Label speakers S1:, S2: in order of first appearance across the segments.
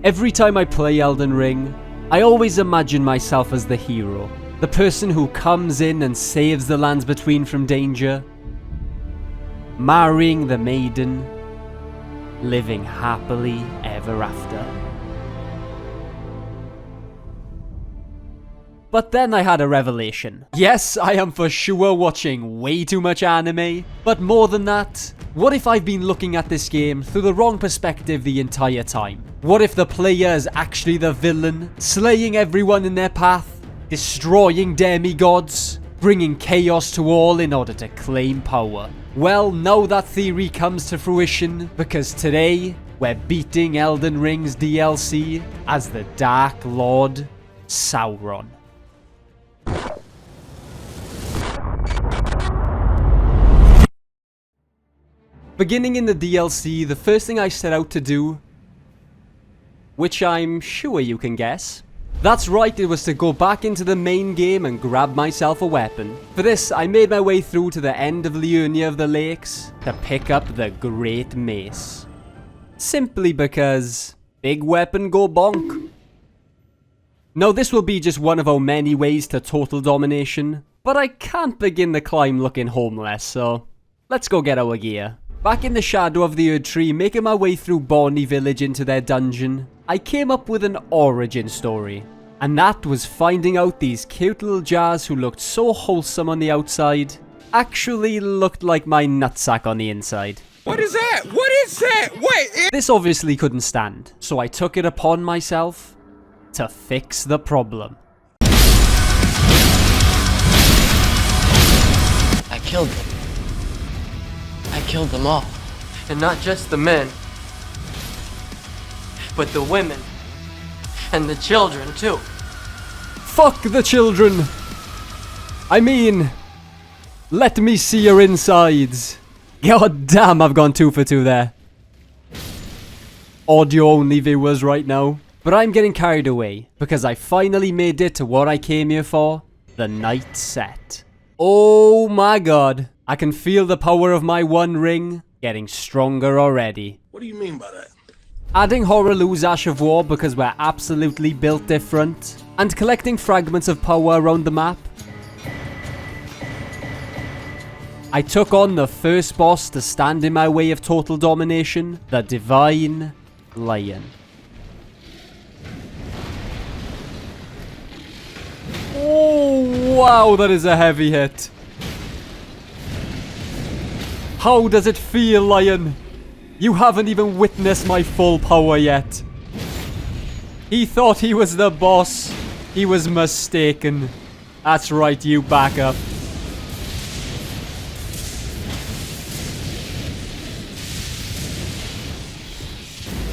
S1: Every time I play Elden Ring, I always imagine myself as the hero. The person who comes in and saves the lands between from danger. Marrying the maiden. Living happily ever after. But then I had a revelation. Yes, I am for sure watching way too much anime, but more than that, what if I've been looking at this game through the wrong perspective the entire time? What if the player is actually the villain, slaying everyone in their path, destroying demigods, bringing chaos to all in order to claim power? Well, now that theory comes to fruition, because today, we're beating Elden Ring's DLC as the Dark Lord Sauron. Beginning in the DLC, the first thing I set out to do, which I'm sure you can guess. That's right, it was to go back into the main game and grab myself a weapon. For this, I made my way through to the end of Liurnia of the Lakes to pick up the Great Mace. Simply because big weapon go bonk. Now this will be just one of our many ways to total domination, but I can't begin the climb looking homeless, so let's go get our gear. Back in the shadow of the Erd Tree, making my way through Borny Village into their dungeon, I came up with an origin story. And that was finding out these cute little jars who looked so wholesome on the outside, actually looked like my nutsack on the inside.
S2: What is that? What is that? Wait!
S1: This obviously couldn't stand, so I took it upon myself to fix the problem.
S3: I killed them. I killed them all. And not just the men, but the women. And the children, too.
S1: Fuck the children! I mean, let me see your insides. God damn, I've gone 2 for 2 there. Audio only viewers right now. But I'm getting carried away, because I finally made it to what I came here for. The night set. Oh my god. I can feel the power of my one ring getting stronger already.
S2: What do you mean by that?
S1: Adding Horaloo's Ash of War because we're absolutely built different. And collecting fragments of power around the map. I took on the first boss to stand in my way of total domination, the Divine Lion. Oh wow, that is a heavy hit. How does it feel, Lion? You haven't even witnessed my full power yet. He thought he was the boss. He was mistaken. That's right, you back up.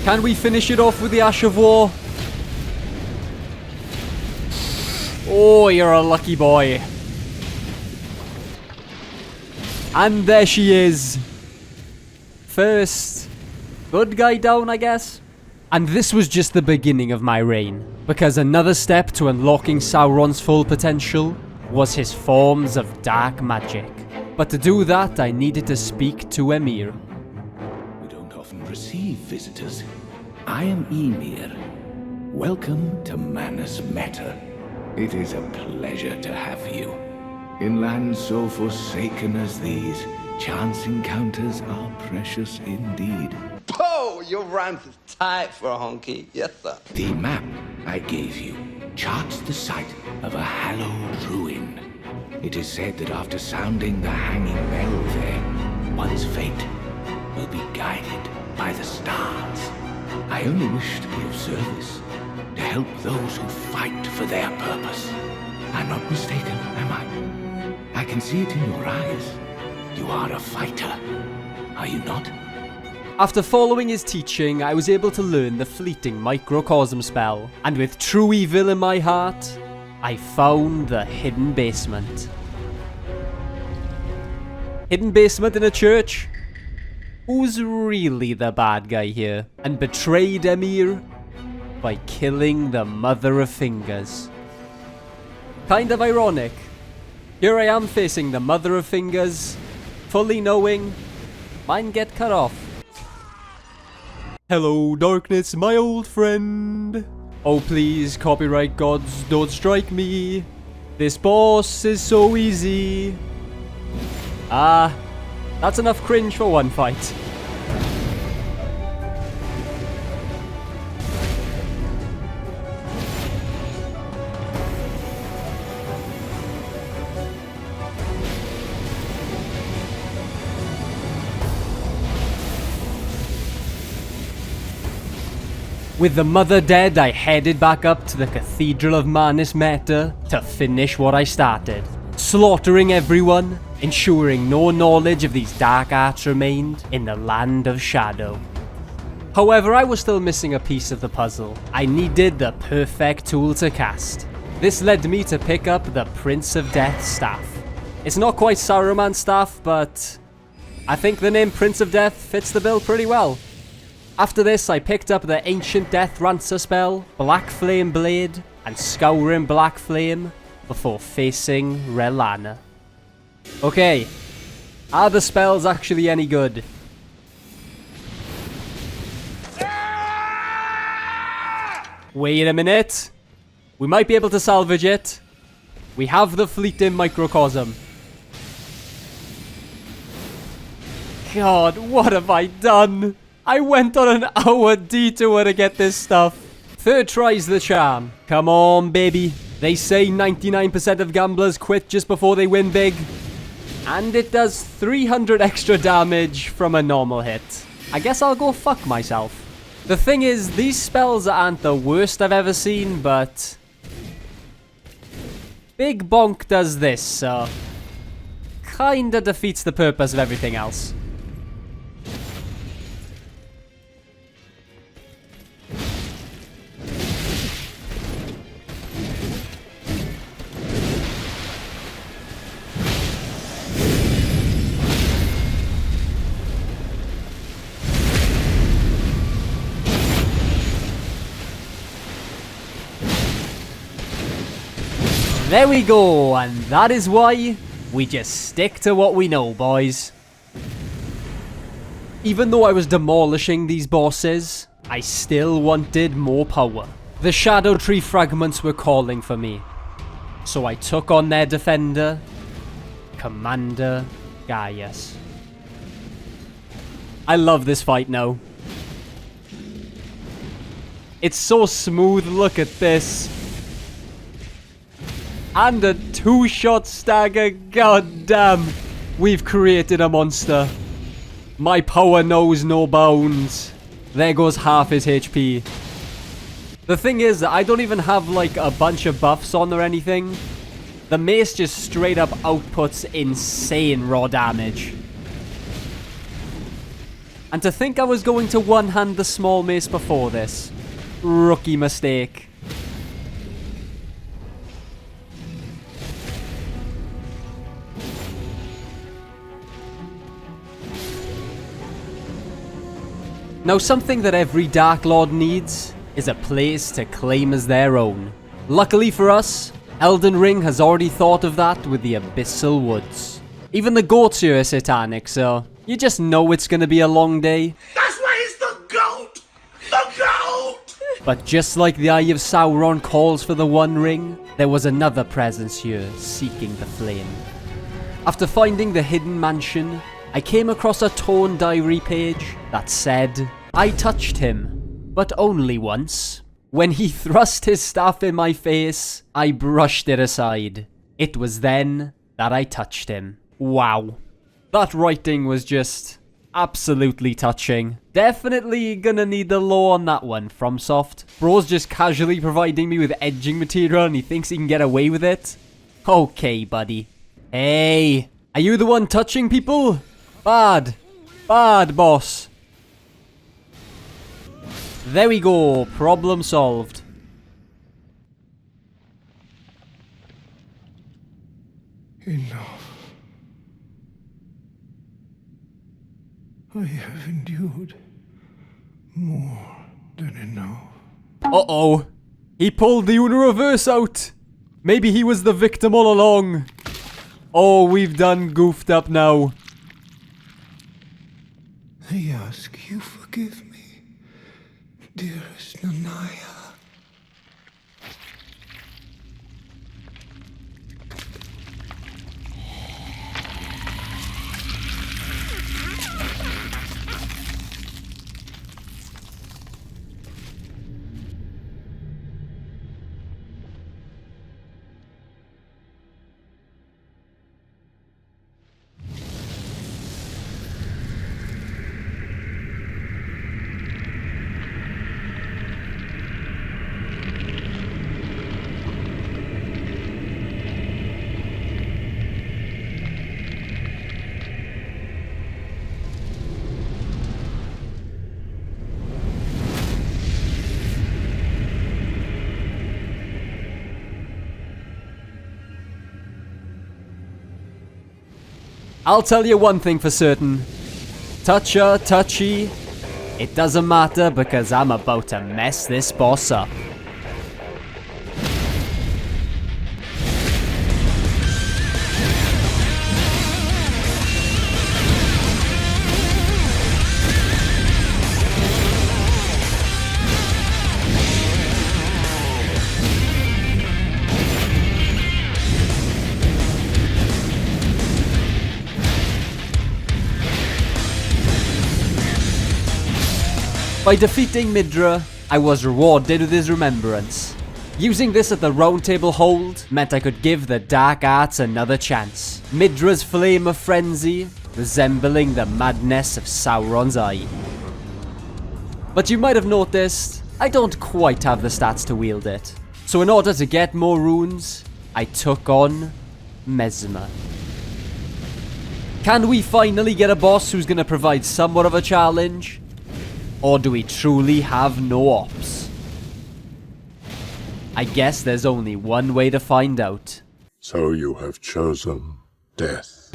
S1: Can we finish it off with the Ash of War? Oh, you're a lucky boy. And there she is. First good guy down, I guess. And this was just the beginning of my reign, because another step to unlocking Sauron's full potential was his forms of dark magic. But to do that, I needed to speak to Emir.
S4: We don't often receive visitors. I am Emir. Welcome to Manus Meta. It is a pleasure to have you. In lands so forsaken as these, chance encounters are precious indeed.
S3: Oh, your rhymes is tight for a honky. Yes, sir.
S4: The map I gave you charts the site of a hallowed ruin. It is said that after sounding the hanging bell there, one's fate will be guided by the stars. I only wish to be of service, to help those who fight for their purpose. I'm not mistaken, am I? I can see it in your eyes. You are a fighter, are you not?
S1: After following his teaching, I was able to learn the fleeting microcosm spell, and with true evil in my heart, I found the hidden basement. Hidden basement in a church? Who's really the bad guy here? And betrayed Emir by killing the Mother of Fingers. Kind of ironic. Here I am facing the Mother of Fingers, fully knowing mine get cut off. Hello, darkness, my old friend. Oh, please, copyright gods, don't strike me. This boss is so easy. Ah, that's enough cringe for one fight. With the mother dead, I headed back up to the Cathedral of Manus Meta to finish what I started. Slaughtering everyone, ensuring no knowledge of these dark arts remained in the land of shadow. However, I was still missing a piece of the puzzle. I needed the perfect tool to cast. This led me to pick up the Prince of Death's staff. It's not quite Saruman's staff, but I think the name Prince of Death fits the bill pretty well. After this, I picked up the Ancient Death Rancer spell, Black Flame Blade, and Scouring Black Flame before facing Relana. Okay, are the spells actually any good? Wait a minute. We might be able to salvage it. We have the fleeting microcosm. God, what have I done? I went on an hour detour to get this stuff. Third try's the charm. Come on, baby. They say 99% of gamblers quit just before they win big. And it does 300 extra damage from a normal hit. I guess I'll go fuck myself. The thing is, these spells aren't the worst I've ever seen, but Big Bonk does this, so kinda defeats the purpose of everything else. There we go, and that is why we just stick to what we know, boys. Even though I was demolishing these bosses, I still wanted more power. The Shadow Tree fragments were calling for me, so I took on their defender, Commander Gaius. I love this fight now. It's so smooth, look at this. And a two-shot stagger, god damn. We've created a monster. My power knows no bounds. There goes half his HP. The thing is, I don't even have like a bunch of buffs on or anything. The mace just straight up outputs insane raw damage. And to think I was going to one-hand the small mace before this. Rookie mistake. Now, something that every Dark Lord needs is a place to claim as their own. Luckily for us, Elden Ring has already thought of that with the Abyssal Woods. Even the goats here are satanic, so you just know it's gonna be a long day.
S2: That's why he's the GOAT! The GOAT!
S1: But just like the Eye of Sauron calls for the One Ring, there was another presence here seeking the flame. After finding the hidden mansion, I came across a torn diary page that said, I touched him, but only once. When he thrust his staff in my face, I brushed it aside. It was then that I touched him. Wow. That writing was just absolutely touching. Definitely gonna need the law on that one, FromSoft. Bro's just casually providing me with edging material and he thinks he can get away with it? Okay, buddy. Hey, are you the one touching people? Bad. Bad, boss. There we go. Problem solved.
S5: Enough. I have endured more than enough.
S1: Uh-oh. He pulled the Uno reverse out. Maybe he was the victim all along. Oh, we've done goofed up now.
S5: I ask you forgive me dearest Nanaya.
S1: I'll tell you one thing for certain. Toucher, touchy, it doesn't matter because I'm about to mess this boss up. By defeating Midra, I was rewarded with his remembrance. Using this at the round table hold meant I could give the dark arts another chance. Midra's flame of frenzy, resembling the madness of Sauron's eye. But you might have noticed, I don't quite have the stats to wield it. So in order to get more runes, I took on Mesmer. Can we finally get a boss who's gonna provide somewhat of a challenge? Or do we truly have no ops? I guess there's only one way to find out.
S2: So you have chosen death.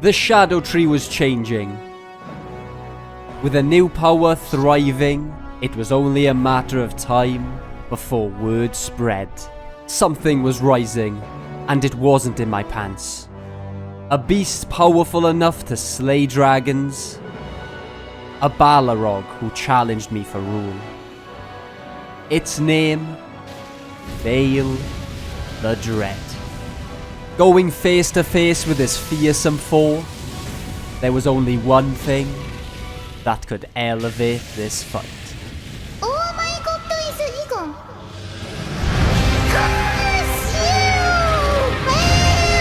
S1: The Shadow Tree was changing. With a new power thriving, it was only a matter of time before word spread. Something was rising, and it wasn't in my pants. A beast powerful enough to slay dragons. A Balrog who challenged me for rule. Its name, Vale the Dread. Going face to face with this fearsome foe, there was only one thing that could elevate this fight.
S6: Oh my god, is Egon! Curse you, Vale!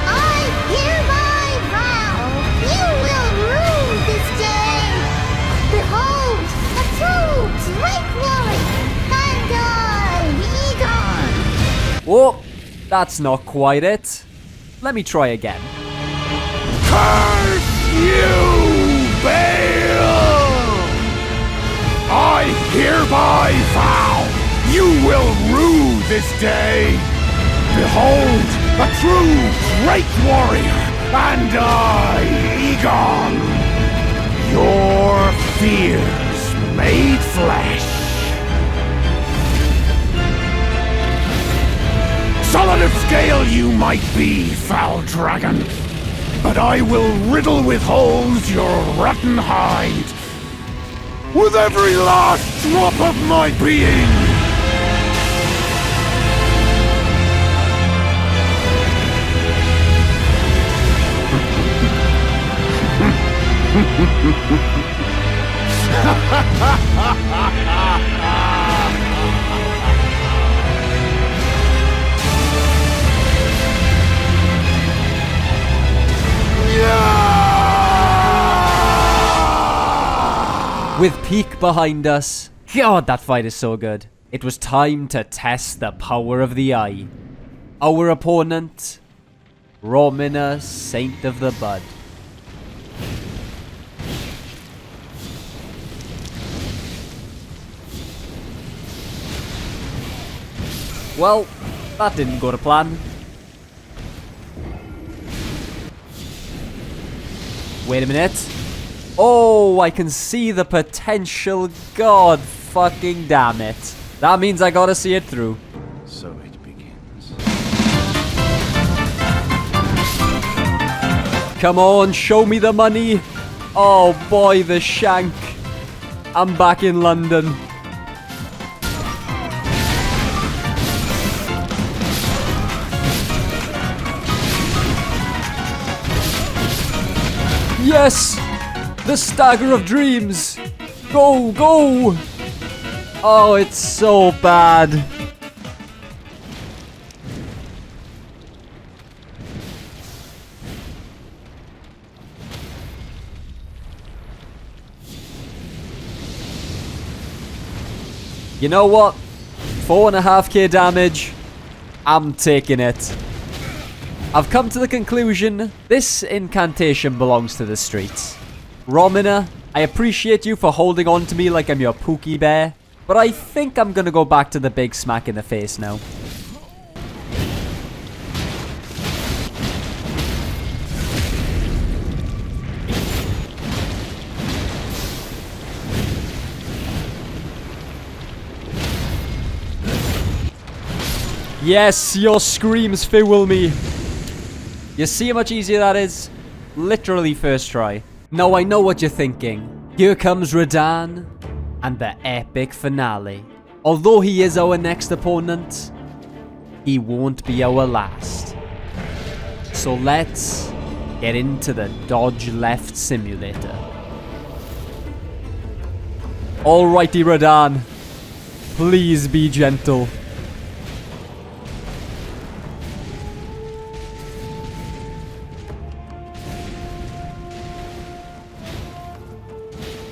S6: I hereby vow you will rue this day! Behold, a true great warrior, and Egon!
S1: Oh, that's not quite it. Let me try again.
S4: Curse you, Bale! I hereby vow you will rue this day. Behold, a true great warrior, and I, Egon, your fears made flesh. Solid of scale you might be, foul dragon, but I will riddle with holes your rotten hide with every last drop of my being. Yeah!
S1: With peak behind us. God, that fight is so good. It was time to test the power of the eye. Our opponent, Romina, Saint of the Bud. Well, that didn't go to plan. Wait a minute. Oh, I can see the potential. God fucking damn it. That means I gotta see it through.
S2: So it begins.
S1: Come on, show me the money. Oh boy, the shank. I'm back in London. Yes! The stagger of dreams! Go, go! Oh, it's so bad. You know what? 4.5k damage. I'm taking it. I've come to the conclusion this incantation belongs to the streets. Romina, I appreciate you for holding on to me like I'm your Pookie Bear, but I think I'm gonna go back to the big smack in the face now. Yes, your screams fuel me. You see how much easier that is? Literally first try. Now I know what you're thinking. Here comes Radan and the epic finale. Although he is our next opponent, he won't be our last. So let's get into the dodge left simulator. Alrighty, Radan. Please be gentle.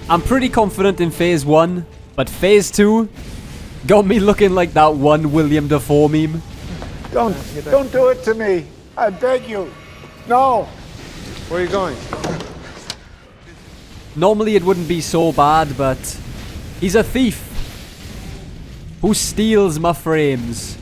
S1: I'm pretty confident in phase 1, but phase 2 got me looking like that one William Dafoe meme.
S7: Don't do it to me. I beg you. No.
S5: Where are you going?
S1: Normally it wouldn't be so bad, but he's a thief who steals my frames.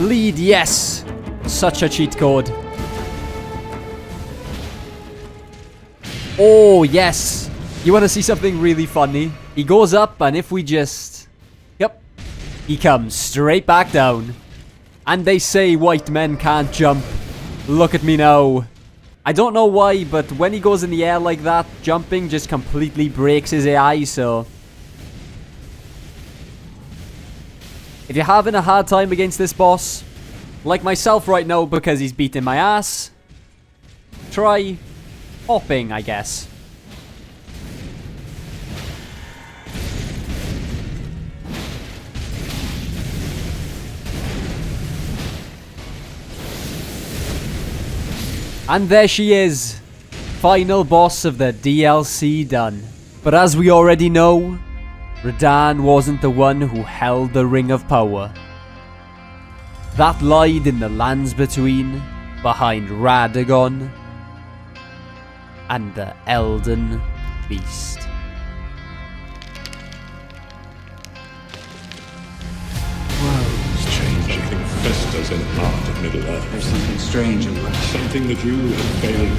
S1: Lead, yes! Such a cheat code. Oh, yes! You want to see something really funny? He goes up, and if we just... Yep. He comes straight back down. And they say white men can't jump. Look at me now. I don't know why, but when he goes in the air like that, jumping just completely breaks his AI, so... If you're having a hard time against this boss, like myself right now because he's beating my ass, try hopping, I guess. And there she is, final boss of the DLC done. But as we already know, Radan wasn't the one who held the Ring of Power. That lied in the lands between, behind Radagon and the Elden Beast.
S5: World's changing.
S8: Something festers in the heart of Middle-earth.
S9: There's something strange in life.
S8: Something that you have failed.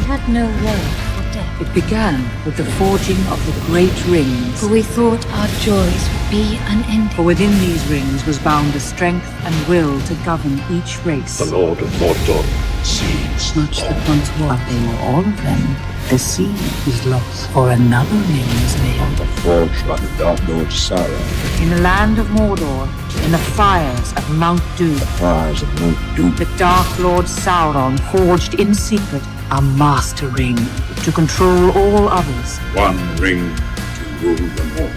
S6: Had no word for death.
S10: It began with the forging of the great rings.
S6: For we thought our joys would be unending.
S10: For within these rings was bound the strength and will to govern each race.
S8: The Lord of Mordor sees.
S10: Much that once was, they were all of them. The sea is lost, for another ring is made.
S8: Forged by the Dark Lord Sauron.
S10: In the land of Mordor, in the fires of Mount Doom,
S8: Fires of Mount Doom.
S10: the Dark Lord Sauron forged in secret a master ring to control all others.
S8: One ring to rule them all.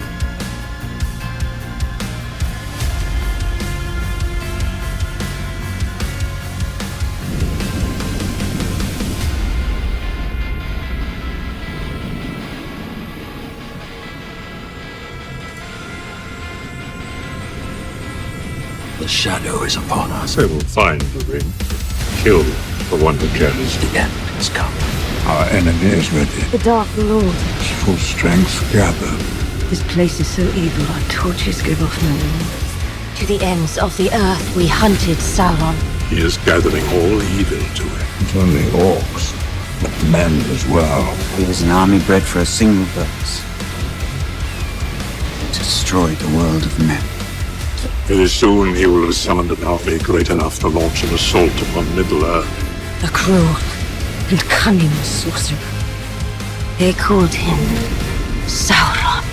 S5: The shadow is upon us.
S8: They will find the ring. Kill the one who carries
S5: The end has come.
S8: Our enemy is ready.
S6: The Dark Lord.
S8: Full strength gather.
S6: This place is so evil, our torches give off no warmth. To the ends of the earth we hunted Sauron.
S8: He is gathering all evil to him. Not only orcs, but men as well.
S5: He is an army bred for a single purpose. To destroy the world of men.
S8: Very soon he will have summoned an army great enough to launch an assault upon Middle-earth.
S6: A cruel and cunning sorcerer. They called him Sauron.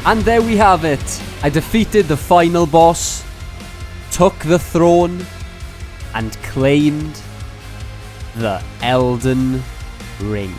S1: And there we have it. I defeated the final boss, took the throne, and claimed the Elden Ring.